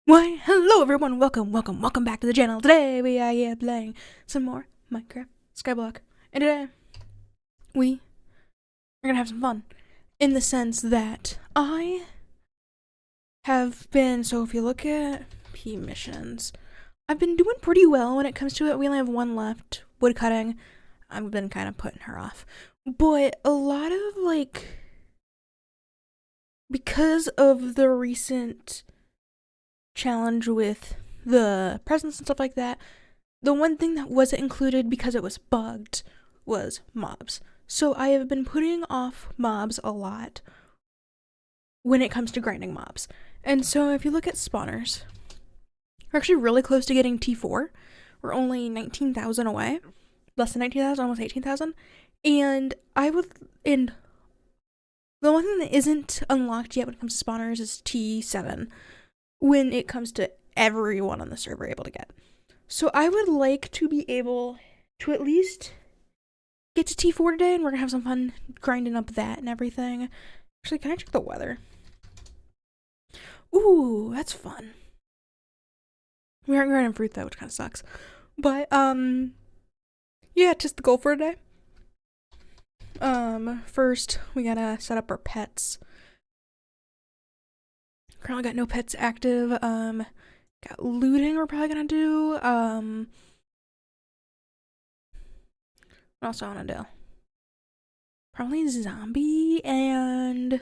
Why, hello everyone, welcome back to the channel. Today we are here playing some more Minecraft Skyblock. And today, we are gonna have some fun. In the sense that I have been, so if you look at P missions, I've been doing pretty well when it comes to it. We only have one left, woodcutting. I've been kind of putting her off. But a lot of, because of the recent challenge with the presents and stuff like that, the one thing that wasn't included because it was bugged was mobs. So I have been putting off mobs a lot when it comes to grinding mobs. And so if you look at spawners, we're actually really close to getting T4. We're only 19,000 away. Less than 19,000, almost 18,000. And the one thing that isn't unlocked yet when it comes to spawners is T7. When it comes to everyone on the server able to get. So I would like to be able to at least get to T4 today, and we're gonna have some fun grinding up that and everything. Actually, can I check the weather? Ooh, that's fun. We aren't grinding fruit though, which kind of sucks. But, yeah, just the goal for today. First, we gotta set up our pets. Currently got no pets active. Got looting we're probably gonna do. What else do I wanna do? Probably zombie and...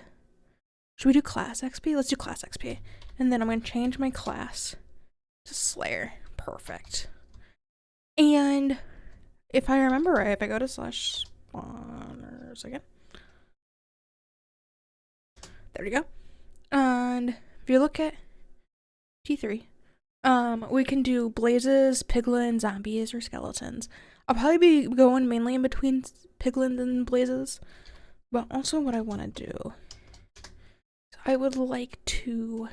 Should we do class XP? Let's do class XP. And then I'm gonna change my class to Slayer. Perfect. And if I remember right, if I go to slash spawners again. There we go. And if you look at T3, we can do blazes, piglins, zombies, or skeletons. I'll probably be going mainly in between piglins and blazes, but also what I want to do, I would like to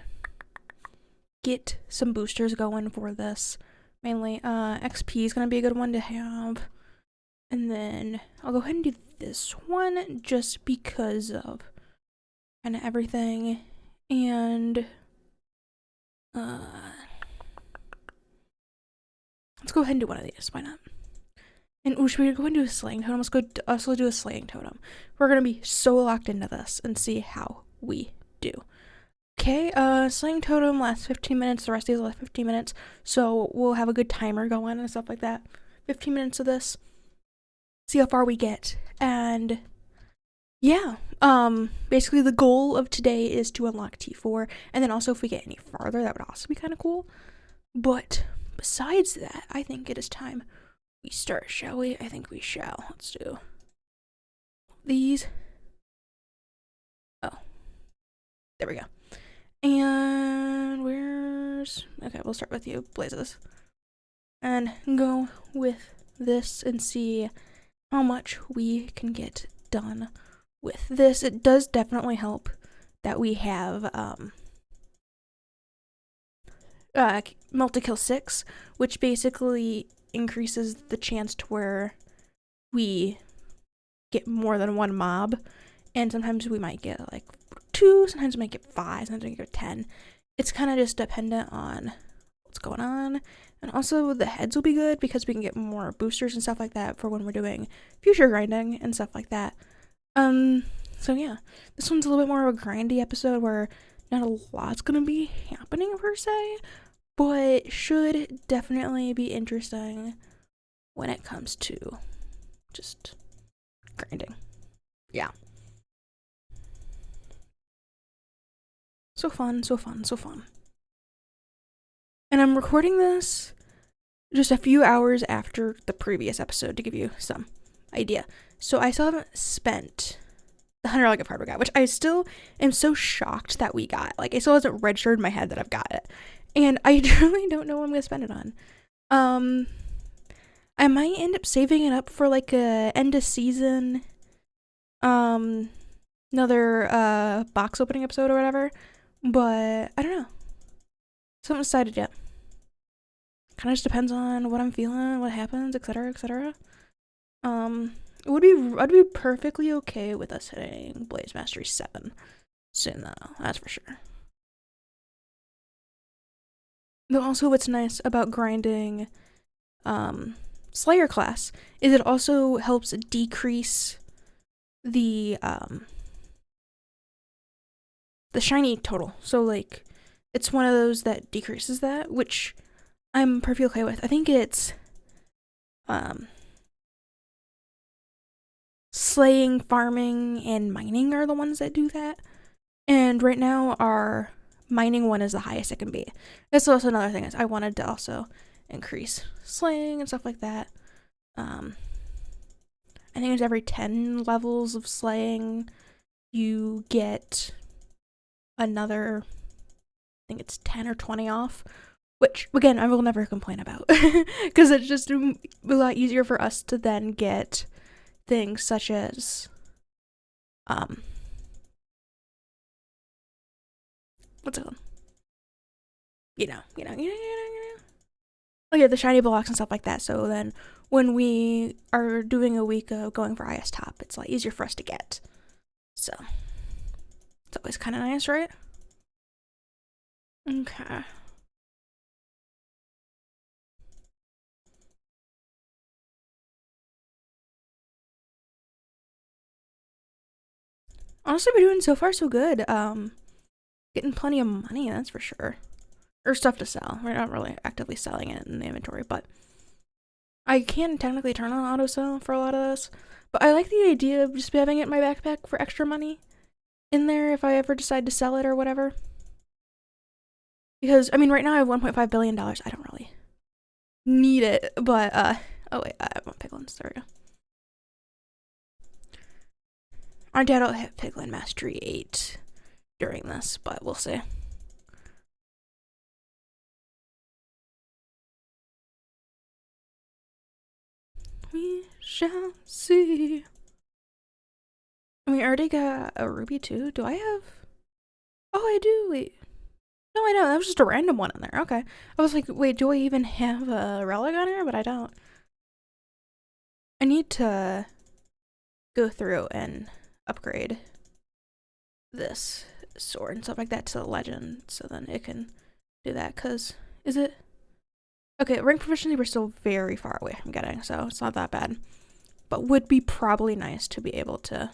get some boosters going for this. Mainly, XP is going to be a good one to have, and then I'll go ahead and do this one just because of kind of everything, and let's go ahead and do one of these. Why not? And should we go and do a slaying totem? Let's go also do a slaying totem. We're gonna be so locked into this and see how we do. Okay, slaying totem lasts 15 minutes. The rest of these last 15 minutes. So we'll have a good timer going and stuff like that. 15 minutes of this. See how far we get. And yeah, basically the goal of today is to unlock T4. And then also if we get any farther, that would also be kind of cool. But besides that, I think it is time we start, shall we? I think we shall. Let's do these. Oh, there we go. And okay, we'll start with you, blazes, and go with this and see how much we can get done with this. It does definitely help that we have multi-kill 6, which basically increases the chance to where we get more than one mob, and sometimes we might get like 2, sometimes we might get 5, sometimes we get 10. It's kind of just dependent on what's going on, and also the heads will be good because we can get more boosters and stuff like that for when we're doing future grinding and stuff like that. So yeah, this one's a little bit more of a grindy episode where not a lot's gonna be happening per se, but should definitely be interesting when it comes to just grinding. Yeah. So fun, so fun, so fun. And I'm recording this just a few hours after the previous episode to give you some idea. So I still haven't spent the $100 gift card we got, which I still am so shocked that we got. Like, it still hasn't registered in my head that I've got it. And I really don't know what I'm going to spend it on. I might end up saving it up for like a end of season, another box opening episode or whatever. But I don't know. Haven't decided yet. Kind of just depends on what I'm feeling, what happens, etc., etc. I'd be perfectly okay with us hitting Blaze Mastery 7 soon, though. That's for sure. Though also what's nice about grinding Slayer class is it also helps decrease the shiny total. So like it's one of those that decreases that, which I'm perfectly okay with. I think it's slaying, farming, and mining are the ones that do that. And right now our mining one is the highest it can be. That's also another thing is I wanted to also increase slaying and stuff like that. I think it's every 10 levels of slaying you get another, I think it's 10 or 20 off, which again I will never complain about because it's just a lot easier for us to then get things such as what's it called? Oh yeah, the shiny blocks and stuff like that. So then when we are doing a week of going for IS top, it's a lot easier for us to get. So it's always kind of nice, right? Okay. Honestly, we're doing so far so good. Getting plenty of money, that's for sure. Or stuff to sell. We're not really actively selling it in the inventory, but I can technically turn on auto sell for a lot of this. But I like the idea of just having it in my backpack for extra money in there if I ever decide to sell it or whatever. Because, I mean, right now I have $1.5 billion. I don't really need it, but, oh wait, I want piglins. There we go. I doubt I'll hit Piglin Mastery 8 during this, but we'll see. We shall see. We already got a ruby too. Do I have? Oh, I do. Wait. No, I don't. That was just a random one in there. Okay. I was like, wait, do I even have a relic on here? But I don't. I need to go through and upgrade this sword and stuff like that to the legend so then it can do that. Because, is it? Okay, rank proficiency we're still very far away from getting, so it's not that bad. But would be probably nice to be able to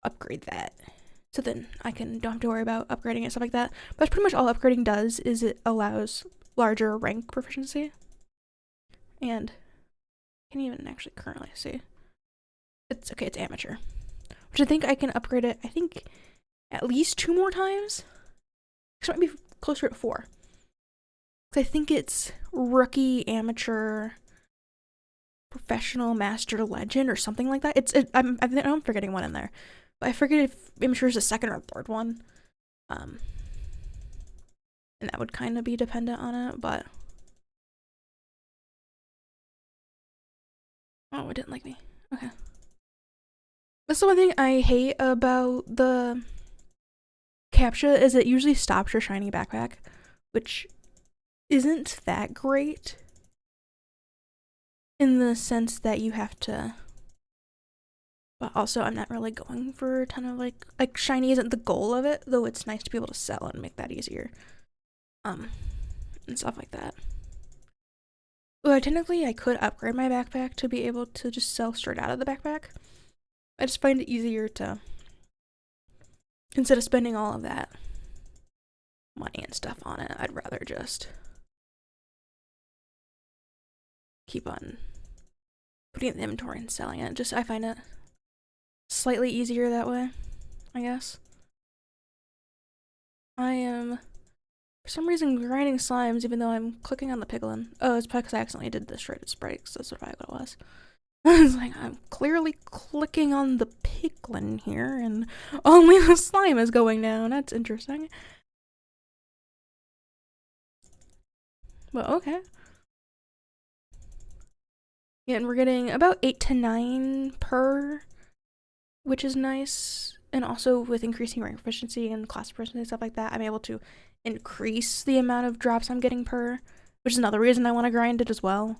upgrade that. So then I don't have to worry about upgrading it, stuff like that. But that's pretty much all upgrading does, is it allows larger rank proficiency. And I can't even actually currently see. It's okay, it's amateur. Which I think I can upgrade it, I think, at least 2 more times. Actually, it might be closer to 4. Because I think it's rookie, amateur, professional, master, legend, or something like that. I'm forgetting one in there. But I forget if amateur is the second or third one. And that would kind of be dependent on it, but... Oh, it didn't like me. Okay. That's the one thing I hate about the CAPTCHA is it usually stops your shiny backpack, which isn't that great in the sense that you have to... But also, I'm not really going for a ton of, like shiny isn't the goal of it, though it's nice to be able to sell and make that easier. And stuff like that. Well, technically, I could upgrade my backpack to be able to just sell straight out of the backpack. I just find it easier to, instead of spending all of that money and stuff on it, I'd rather just keep on putting it in the inventory and selling it. Just, I find it slightly easier that way, I guess. I am, for some reason, grinding slimes even though I'm clicking on the piglin. Oh, it's because I accidentally did the shredded sprite, because that's what it was. I was like, I'm clearly clicking on the piglin here, and only the slime is going down. That's interesting. Well, okay. Yeah, and we're getting about 8 to 9 per, which is nice. And also with increasing rank proficiency and class proficiency and stuff like that, I'm able to increase the amount of drops I'm getting per, which is another reason I want to grind it as well.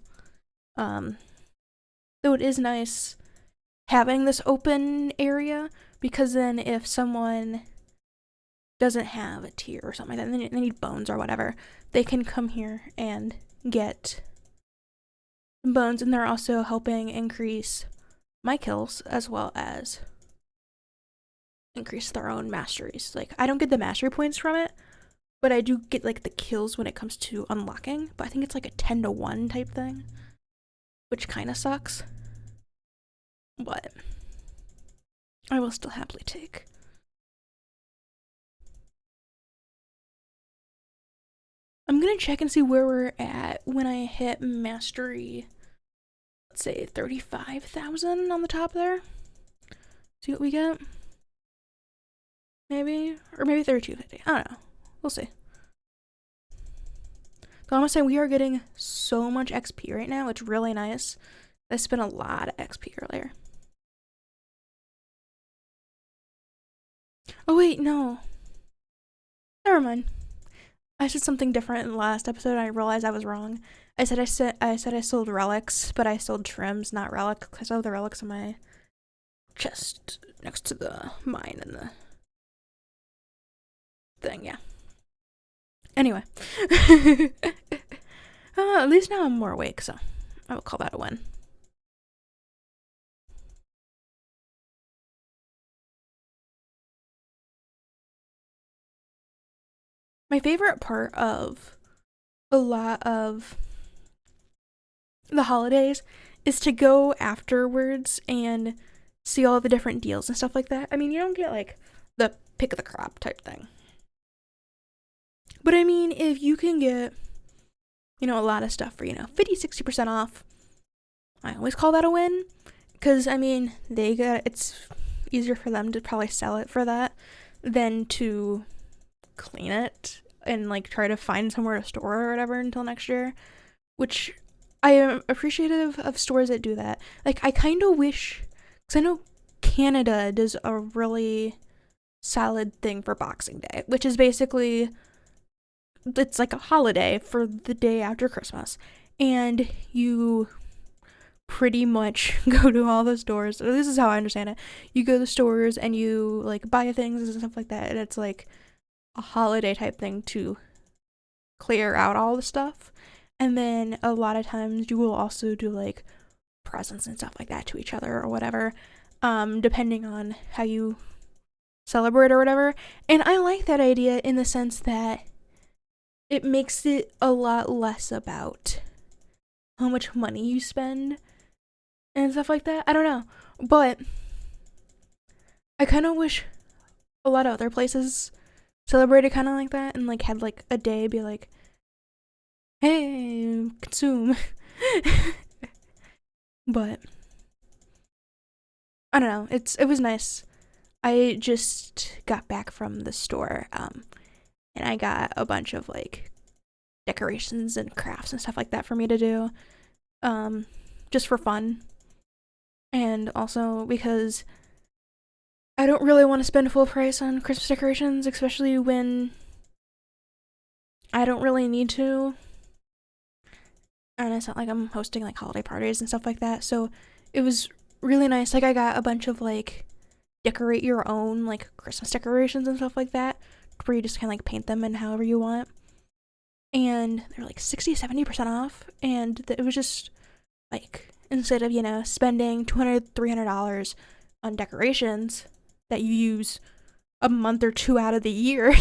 Though it is nice having this open area, because then if someone doesn't have a tier or something like that, and they need bones or whatever, they can come here and get bones, and they're also helping increase my kills as well as increase their own masteries. Like, I don't get the mastery points from it, but I do get like the kills when it comes to unlocking, but I think it's like a 10-to-1 type thing, which kind of sucks, but I will still happily take. I'm gonna check and see where we're at when I hit mastery, let's say 35,000 on the top there. See what we get. Maybe, or maybe 3250. I don't know. We'll see. So I'm gonna say we are getting so much XP right now. It's really nice. I spent a lot of XP earlier. Oh wait, no. Never mind. I said something different in the last episode and I realized I was wrong. I said I sold relics, but I sold trims, not relics, because I have the relics in my chest next to the mine and the thing, yeah. Anyway. At least now I'm more awake, so I will call that a win. My favorite part of a lot of the holidays is to go afterwards and see all the different deals and stuff like that. I mean, you don't get like the pick of the crop type thing, but I mean, if you can get, you know, a lot of stuff for, you know, 50-60% off, I always call that a win, because I mean, it's easier for them to probably sell it for that than to clean it and like try to find somewhere to store or whatever until next year, which I am appreciative of stores that do that. Like, I kind of wish, because I know Canada does a really solid thing for Boxing Day, which is basically, it's like a holiday for the day after Christmas, and you pretty much go to all the stores. This is how I understand it. You go to the stores and you like buy things and stuff like that, and it's like a holiday type thing to clear out all the stuff. And then a lot of times you will also do like presents and stuff like that to each other or whatever, depending on how you celebrate or whatever. And I like that idea in the sense that it makes it a lot less about how much money you spend and stuff like that. I don't know, but I kind of wish a lot of other places celebrated kind of like that and like had like a day be like, hey, consume. But I don't know, it was nice. I just got back from the store, and I got a bunch of like decorations and crafts and stuff like that for me to do, just for fun, and also because I don't really want to spend full price on Christmas decorations, especially when I don't really need to. And it's not like I'm hosting like holiday parties and stuff like that. So it was really nice. Like, I got a bunch of like decorate your own like Christmas decorations and stuff like that, where you just kind of like paint them in however you want. And they're like 60-70% off. And it was just like, instead of, you know, spending $200-$300 on decorations that you use a month or two out of the year,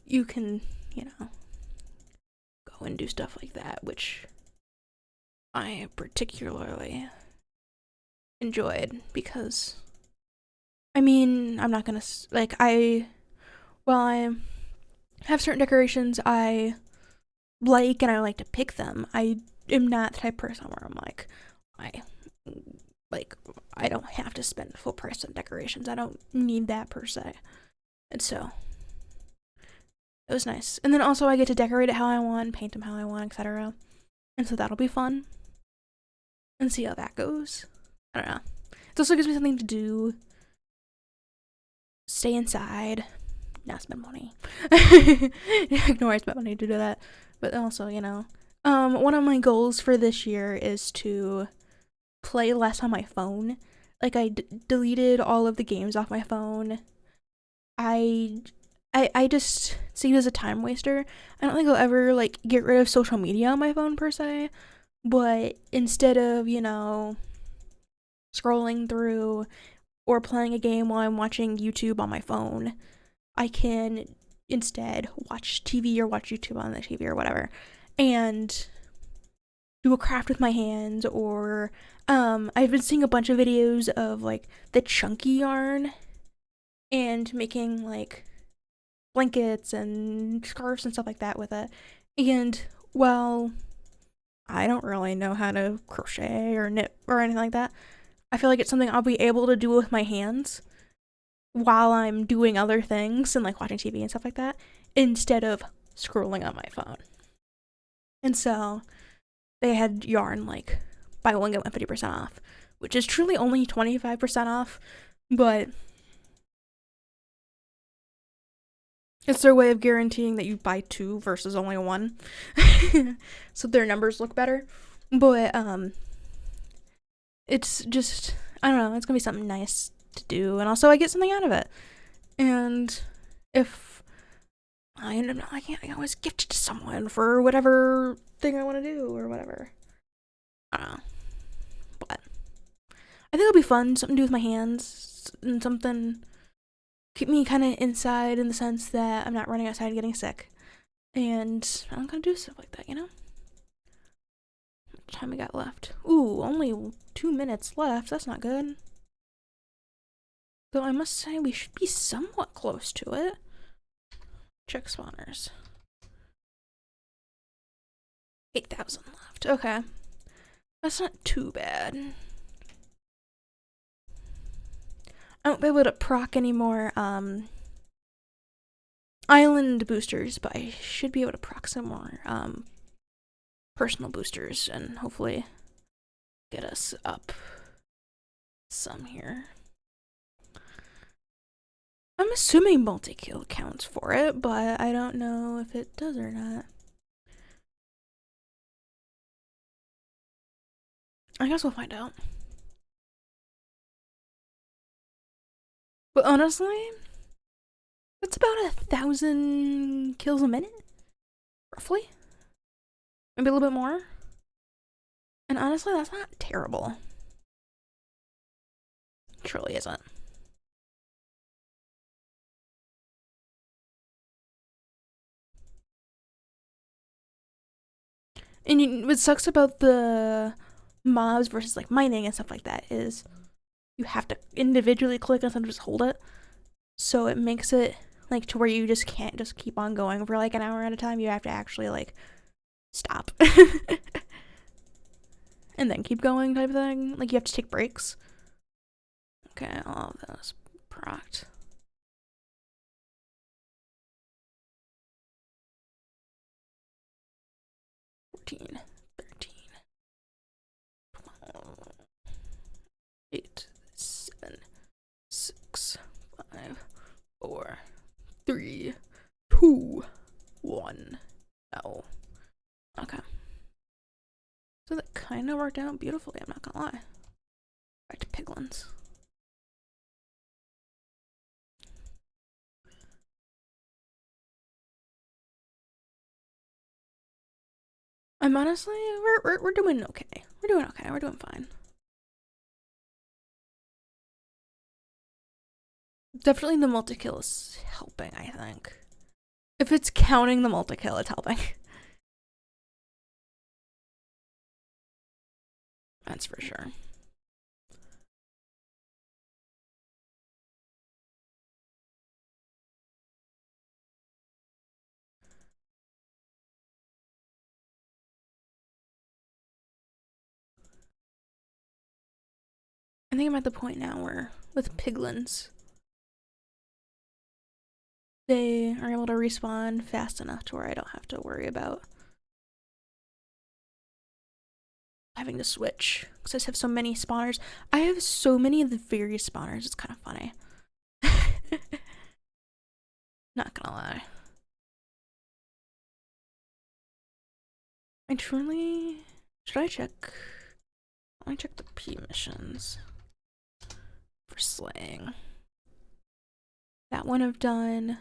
you can, you know, go and do stuff like that, which I particularly enjoyed because, I mean, I'm not gonna, like, while I have certain decorations I like and I like to pick them, I am not the type of person where I'm like, I don't have to spend full price on decorations. I don't need that per se. And so it was nice. And then also I get to decorate it how I want, paint them how I want, etc. And so that'll be fun. And see how that goes. I don't know. It also gives me something to do. Stay inside. Not spend money. Ignore I spent money to do that. But also, you know. One of my goals for this year is to play less on my phone. Like, I deleted all of the games off my phone. I I just see it as a time waster. I don't think I'll ever like get rid of social media on my phone per se, but instead of, scrolling through or playing a game while I'm watching YouTube on my phone, I can instead watch TV or watch YouTube on the TV or whatever and do a craft with my hands. Or I've been seeing a bunch of videos of like the chunky yarn and making like blankets and scarves and stuff like that with it. And well, I don't really know how to crochet or knit or anything like that. I feel like it's something I'll be able to do with my hands while I'm doing other things and like watching TV and stuff like that instead of scrolling on my phone. And so they had yarn like buy one get one 50% off, which is truly only 25% off, but it's their way of guaranteeing that you buy two versus only one. So their numbers look better. But it's just, I don't know, it's gonna be something nice to do, and also I get something out of it. And if I end up not liking it, I can always gift it to someone for whatever thing I want to do or whatever. I don't know. But I think it'll be fun, something to do with my hands, and something keep me kind of inside in the sense that I'm not running outside and getting sick. And I'm gonna do stuff like that, How much time we got left? Ooh, only 2 minutes left. That's not good. Though I must say we should be somewhat close to it. Check spawners. 8,000 left. Okay. That's not too bad. I won't be able to proc any more island boosters, but I should be able to proc some more personal boosters and hopefully get us up some here. I'm assuming multi-kill counts for it, but I don't know if it does or not. I guess we'll find out. But honestly, that's about 1,000 kills a minute, roughly. Maybe a little bit more. And honestly, that's not terrible. It truly isn't. And what sucks about the mobs versus like mining and stuff like that is you have to individually click and sometimes just hold it. So it makes it like to where you just can't just keep on going for like an hour at a time. You have to actually like stop and then keep going type of thing. Like you have to take breaks. Okay, all of those procced. $13, 12, 8, 7, 6, 5, 4, 3, 2, 1. No. Okay. So that kind of worked out beautifully, I'm not gonna lie. Back to piglins. I'm honestly, we're doing okay. We're doing okay. We're doing fine. Definitely the multi-kill is helping, I think. If it's counting the multi-kill, it's helping. That's for sure. I think I'm at the point now where, with piglins, they are able to respawn fast enough to where I don't have to worry about having to switch. Because I just have so many spawners. I have so many of the various spawners, it's kind of funny. Not gonna lie. I truly... Should I check? Let me check the P missions for slaying. That one I've done.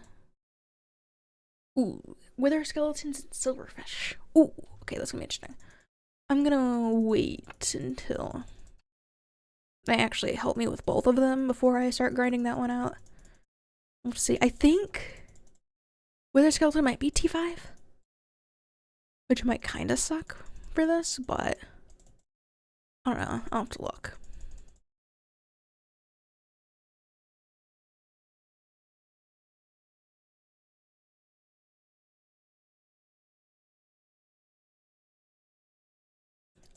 Ooh, wither skeletons and silverfish. Ooh, okay, that's gonna be interesting. I'm gonna wait until they actually help me with both of them before I start grinding that one out. Let's see, I think wither skeleton might be T5, which might kind of suck for this, but I don't know, I'll have to look.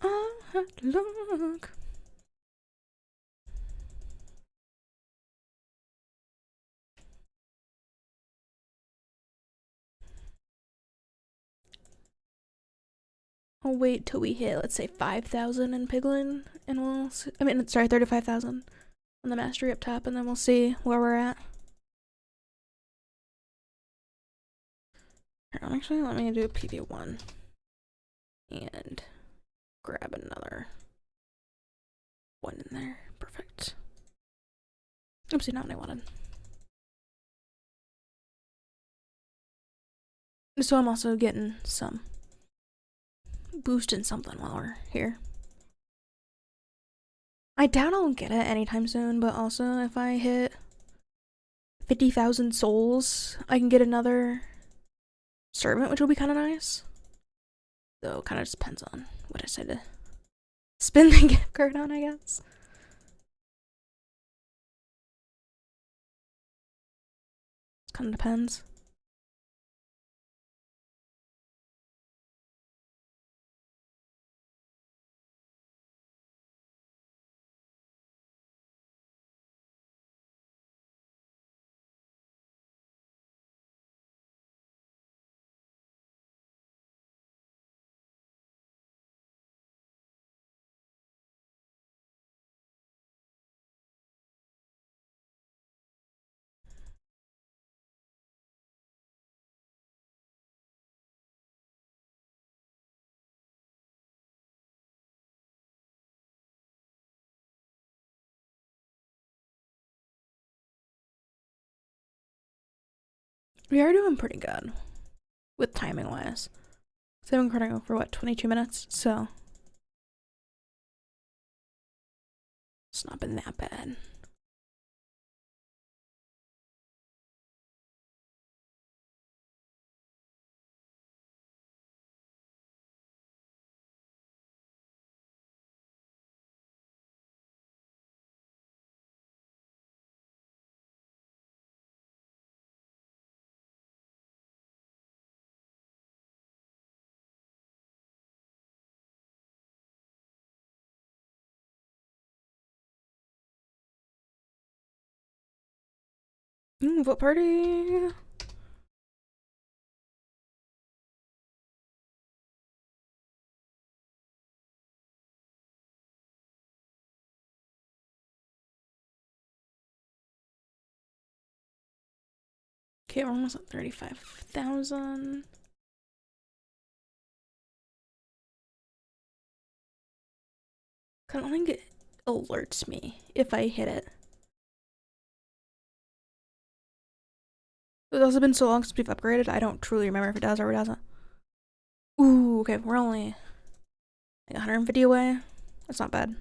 I'll have to look. I'll wait till we hit, let's say, 5,000 in Piglin, and we'll see, 35,000 on the mastery up top, and then we'll see where we're at. Actually, let me do PV1 and grab another one in there. Perfect. Oopsie, not what I wanted. So I'm also getting some boost in something while we're here. I doubt I'll get it anytime soon, but also if I hit 50,000 souls, I can get another servant, which will be kind of nice. Though it kind of just depends on what I decide to spend the gift card on, I guess. Kind of depends. We are doing pretty good with timing wise. So I've been recording for what, 22 minutes? So it's not been that bad. What party? Okay, we're almost at 35,000. I don't think it alerts me if I hit it. It's also been so long since we've upgraded, I don't truly remember if it does or it doesn't. Ooh, okay, we're only like 150 away. That's not bad.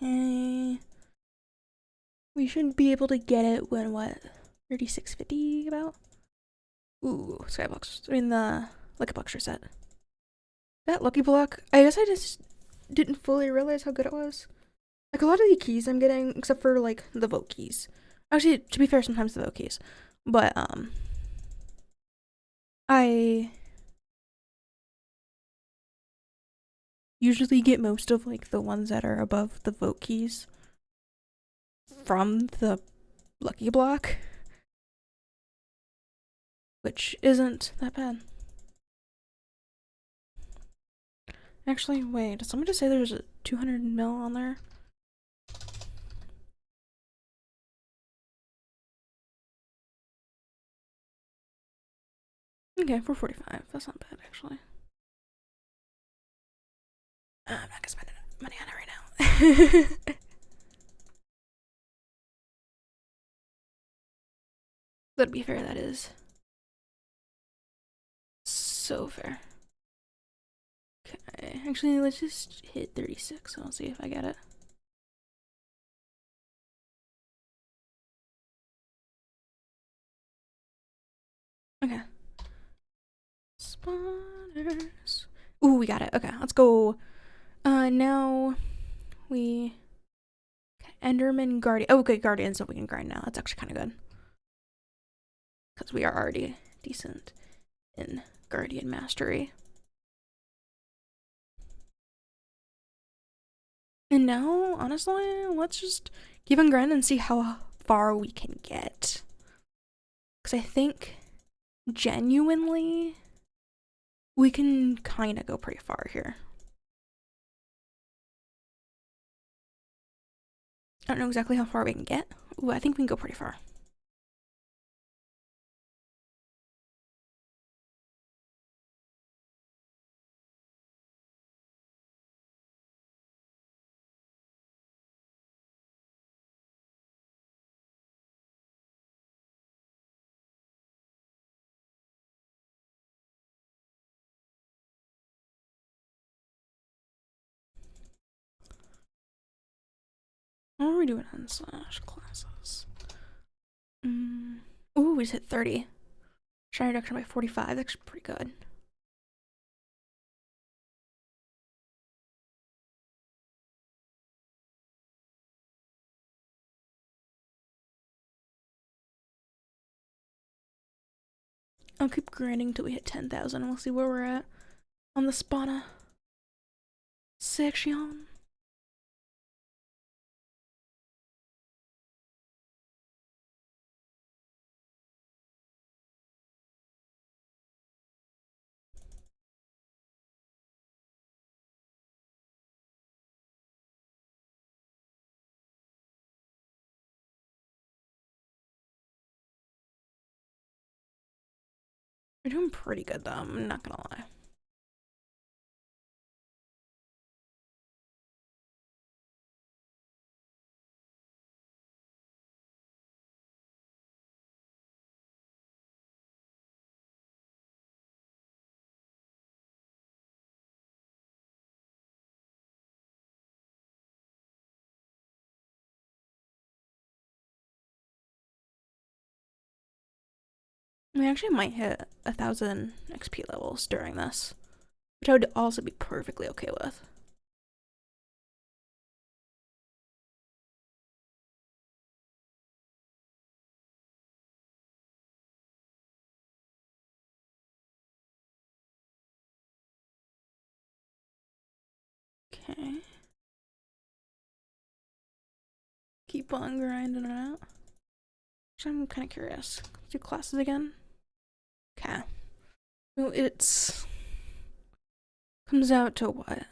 Okay. We should be able to get it when, what, 3650 about? Ooh, Skyblocks. I mean, the Lucky Blocks reset. That Lucky Block, I guess I just didn't fully realize how good it was. Like, a lot of the keys I'm getting, except for, like, the vote keys. Actually, to be fair, sometimes the vote keys. But, I usually get most of, like, the ones that are above the vote keys from the Lucky Block. which isn't that bad. Actually, wait, did someone just say there's a 200 mil on there? Okay, 445. That's not bad, actually. I'm not gonna spend money on it right now. But to be fair, that is so fair. Okay, actually, let's just hit 36. I'll see if I get it. Okay. Spawners. Ooh, we got it. Okay, let's go. Now we... Okay, Enderman Guardian. Oh, okay, Guardians that we can grind now. That's actually kind of good. Because we are already decent in Guardian Mastery. And now, honestly, let's just keep on grinding and see how far we can get. Because I think, genuinely, we can kind of go pretty far here. I don't know exactly how far we can get. Ooh, I think we can go pretty far. What are we doing on slash classes? Ooh, we just hit 30. Shine reduction by 45. That's pretty good. I'll keep grinding till we hit 10,000 and we'll see where we're at on the spawner section. We're doing pretty good though, I'm not gonna lie. We actually might hit 1,000 XP levels during this, which I would also be perfectly okay with. Okay. Keep on grinding it out. Which I'm kind of curious. Let's do classes again. Okay. So it's... comes out to what?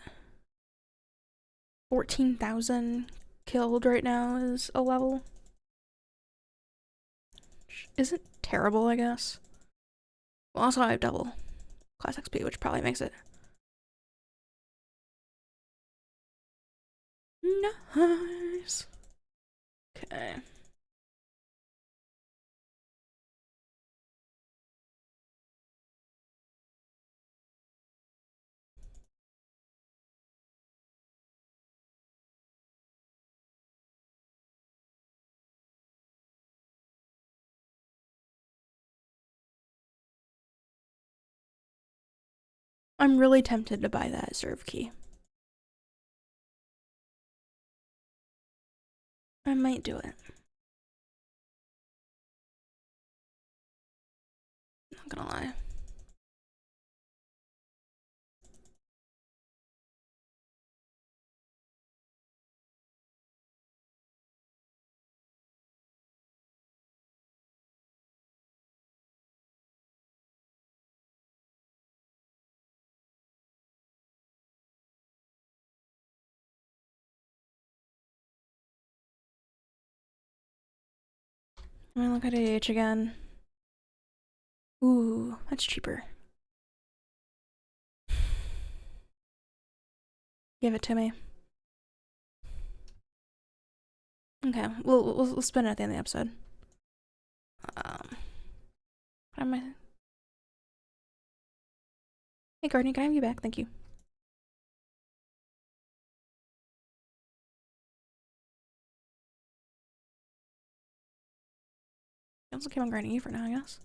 14,000 killed right now is a level. Which isn't terrible, I guess. Well, also I have double class XP, which probably makes it nice. Okay. I'm really tempted to buy that serve key. I might do it. Not gonna lie. I'm gonna look at AH again. Ooh, that's cheaper. Give it to me. Okay, we'll spin it at the end of the episode. What am I? Hey, Gardner, can I have you back? Thank you. I also keep on grinding you for now, I guess.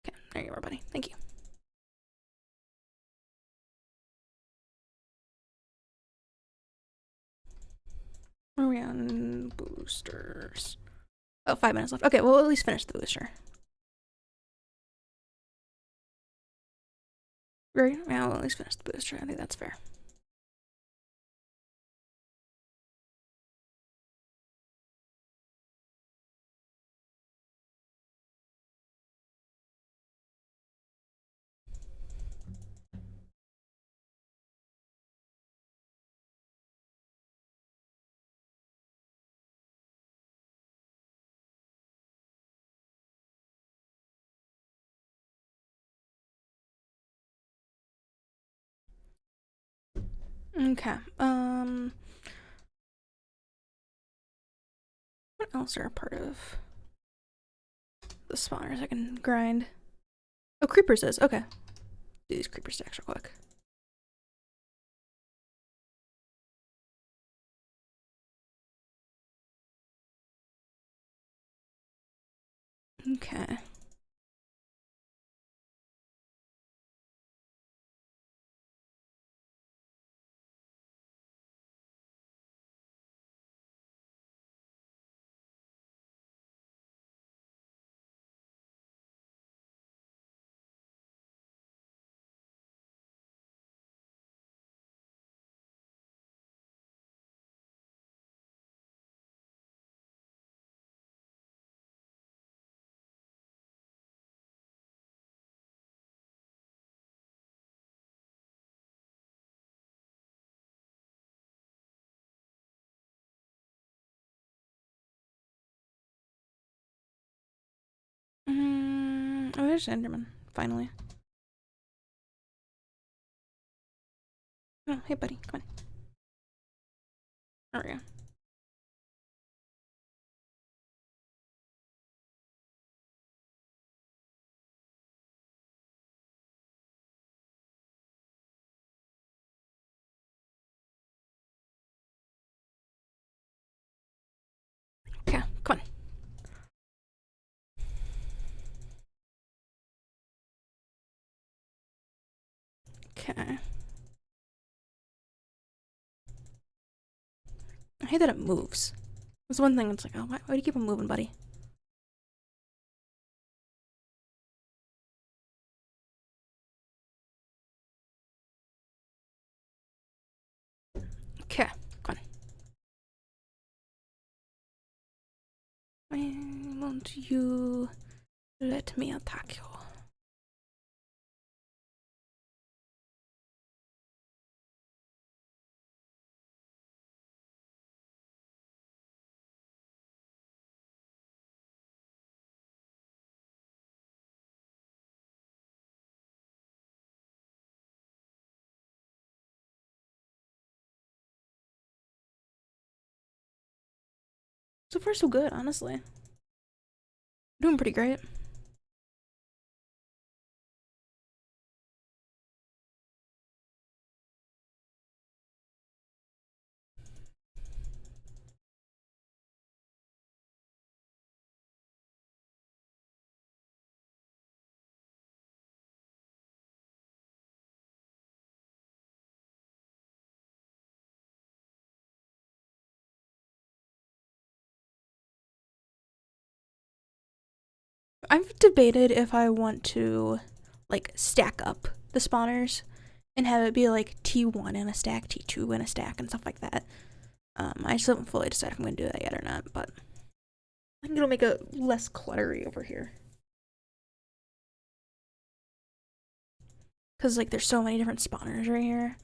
Okay, there you are, buddy. Thank you. Where are we on boosters? Oh, 5 minutes left. Okay, we'll at least finish the booster. Right? Yeah, we'll at least finish the booster. I think that's fair. Okay. What else are a part of the spawners I can grind? Oh, creepers is. Okay. Do these creeper stacks real quick. Okay. Oh, there's Enderman. Finally. Oh, hey, buddy. Come on. There we go. Okay, come on. Okay. I hate that it moves. That's one thing. It's like, oh, why do you keep on moving, buddy? Okay, come on. Why won't you let me attack you? So far, so good, honestly. Doing pretty great. I've debated if I want to, like, stack up the spawners and have it be like T1 in a stack, T2 in a stack, and stuff like that. I still haven't fully decided if I'm going to do that yet or not, but I think it'll make it less cluttery over here. Because, like, there's so many different spawners right here.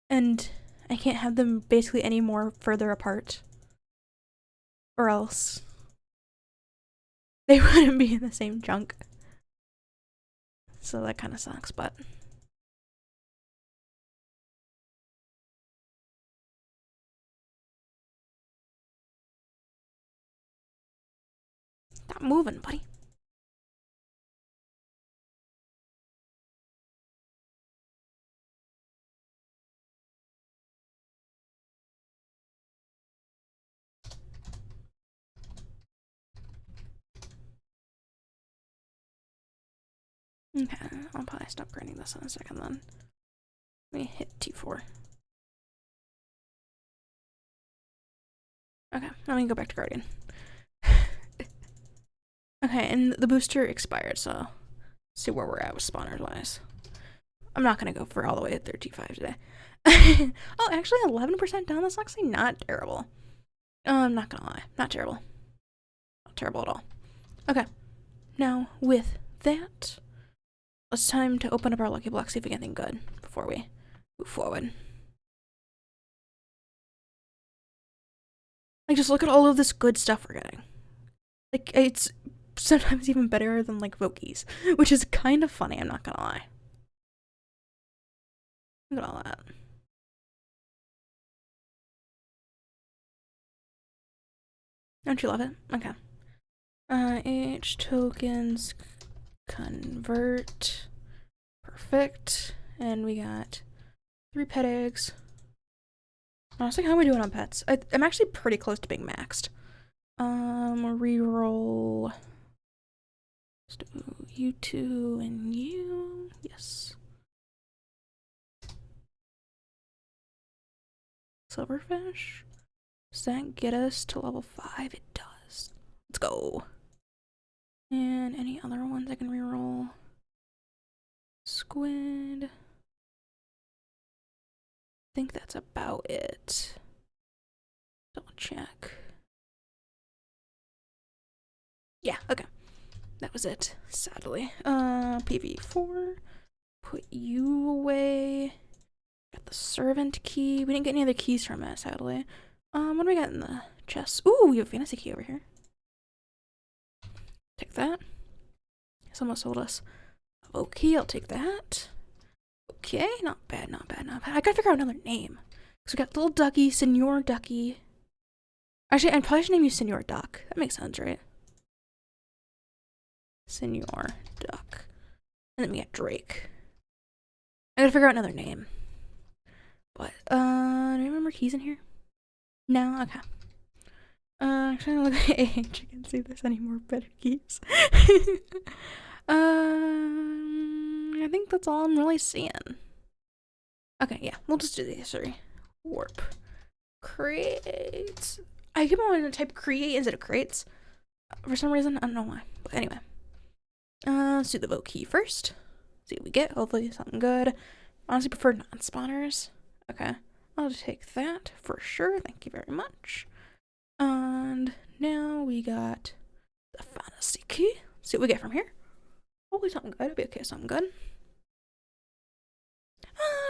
And I can't have them basically any more further apart. Or else they wouldn't be in the same chunk. So that kind of sucks, but... Stop moving, buddy. Okay, I'll probably stop grinding this in a second then. Let me hit T4. Okay, let me go back to Guardian. Okay, and the booster expired, so see where we're at with spawners wise. I'm not gonna go for all the way to 35 today. Oh, actually 11% down, that's actually not terrible. I'm not gonna lie, not terrible. Not terrible at all. Okay, now with that, it's time to open up our lucky block, see if we get anything good before we move forward. Like, just look at all of this good stuff we're getting. Like, it's sometimes even better than, like, Vokies, which is kind of funny, I'm not gonna lie. Look at all that. Don't you love it? Okay. H tokens convert. Perfect. And we got 3 pet eggs. Honestly, how are we doing on pets? I'm actually pretty close to being maxed. Reroll. Let's do you two and you. Yes. Silverfish. Does that get us to level 5? It does. Let's go. And any other ones I can reroll? Squid. I think that's about it. Double check. Yeah, okay. That was it, sadly. PV4. Put you away. Got the servant key. We didn't get any other keys from it, sadly. What do we got in the chest? Ooh, we have a fantasy key over here. Take that. Someone sold us a vote key. I'll take that. Okay, not bad, not bad, not bad. I gotta figure out another name. So we got Little Ducky, Senor Ducky. Actually, I probably should name you Senor Duck. That makes sense, right? Senor Duck. And then we got Drake. I gotta figure out another name. But, do I remember keys in here? No? Okay. I'm trying to look at age. I can't see if there's any more better keys. I think that's all I'm really seeing. Okay, yeah, we'll just do these 3. Warp. Crates. I keep on wanting to type create instead of crates. For some reason, I don't know why. But anyway. Let's do the vote key first. See what we get. Hopefully something good. Honestly prefer non-spawners. Okay. I'll just take that for sure. Thank you very much. And now we got the fantasy key. See what we get from here. Hopefully something good. It'll be okay, something good.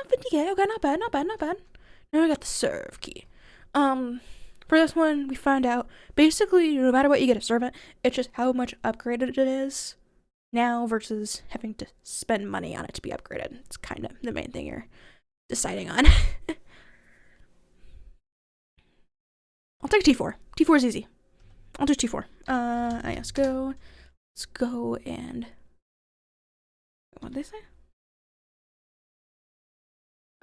50k. Okay, not bad, not bad, not bad. Now we got the serve key. For this one, we find out basically no matter what you get a servant, it's just how much upgraded it is now versus having to spend money on it to be upgraded. It's kind of the main thing you're deciding on. I'll take T4. T4 is easy. I'll do T4. Let's go. Let's go and... What did they say?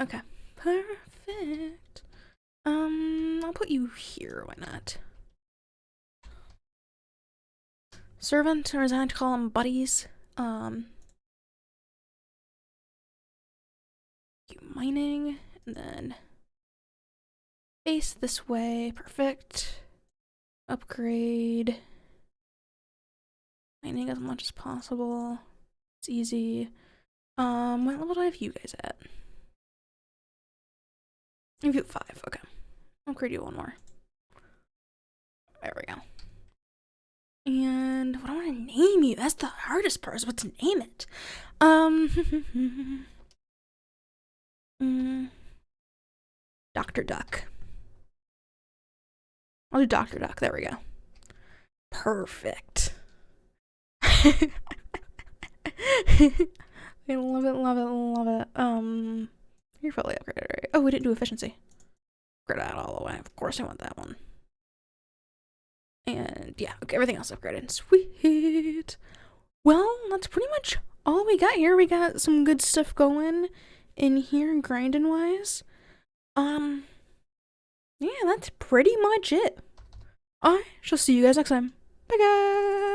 Okay. Perfect. I'll put you here. Why not? Servant, or as I like to call them, buddies. You mining, and then base this way. Perfect. Upgrade. Mining as much as possible. It's easy. What level do I have you guys at? I have you at 5. Okay. I'll upgrade you one more. There we go. And what do I want to name you? That's the hardest part, is what to name it. Dr. Duck. I'll do Dr. Duck. There we go. Perfect. I love it, love it, love it. You're fully upgraded, right? Oh, we didn't do efficiency. Upgrade that all the way. Of course I want that one. And yeah, okay, everything else upgraded. Sweet. Well, that's pretty much all we got here. We got some good stuff going in here, grinding wise. Yeah, that's pretty much it. I shall see you guys next time. Bye, guys.